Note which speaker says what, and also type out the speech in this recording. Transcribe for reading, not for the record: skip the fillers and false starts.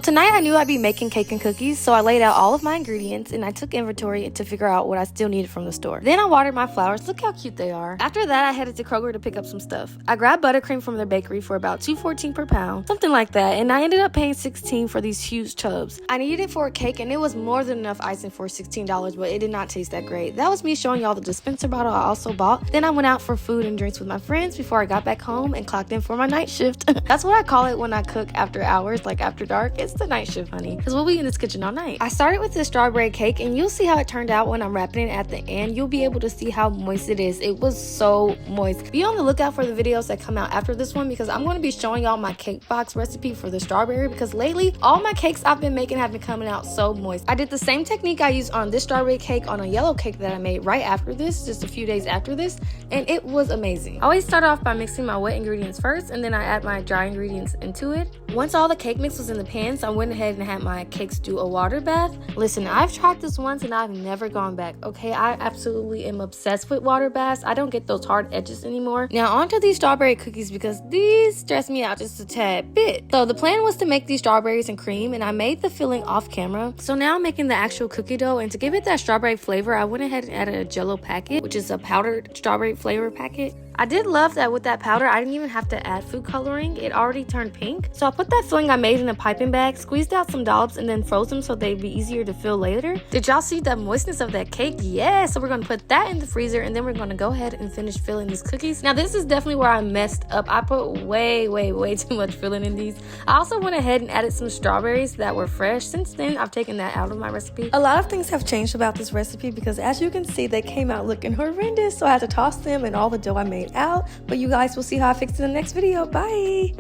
Speaker 1: Tonight I knew I'd be making cake and cookies, so I laid out all of my ingredients and I took inventory to figure out what I still needed from the store. Then I watered my flowers. Look how cute they are. After that, I headed to Kroger to pick up some stuff. I grabbed buttercream from their bakery for about $2.14 per pound, something like that, and I ended up paying $16 for these huge tubs. I needed it for a cake and it was more than enough icing for $16, but it did not taste that great. That was me showing y'all the dispenser bottle I also bought. Then I went out for food and drinks with my friends before I got back home and clocked in for my night shift. That's what I call it when I cook after hours, like after dark. It's the night shift, honey, because we'll be in this kitchen all night. I started with the strawberry cake and you'll see how it turned out when I'm wrapping it at the end. You'll be able to see how moist it is. It was so moist. Be on the lookout for the videos that come out after this one because I'm going to be showing y'all my cake box recipe for the strawberry because lately all my cakes I've been making have been coming out so moist. I did the same technique I used on this strawberry cake on a yellow cake that I made right after this, just a few days after this, and it was amazing. I always start off by mixing my wet ingredients first and then I add my dry ingredients into it. Once all the cake mix was in the pans, I went ahead and had my cakes do a water bath. Listen, I've tried this once and I've never gone back, okay? I absolutely am obsessed with water baths. I don't get those hard edges anymore. Now onto these strawberry cookies because these stress me out just a tad bit. So the plan was to make these strawberries and cream and I made the filling off camera. So now I'm making the actual cookie dough, and to give it that strawberry flavor, I went ahead and added a Jell-O packet, which is a powdered strawberry flavor packet. I did love that with that powder, I didn't even have to add food coloring. It already turned pink. So I put that filling I made in a piping bag, squeezed out some dollops, and then froze them so they'd be easier to fill later. Did y'all see the moistness of that cake? Yeah, so we're gonna put that in the freezer and then we're gonna go ahead and finish filling these cookies. Now this is definitely where I messed up. I put way too much filling in these. I also went ahead and added some strawberries that were fresh. Since then, I've taken that out of my recipe. A lot of things have changed about this recipe because as you can see, they came out looking horrendous. So I had to toss them and all the dough I made out. But you guys will see how I fix it in the next video. Bye!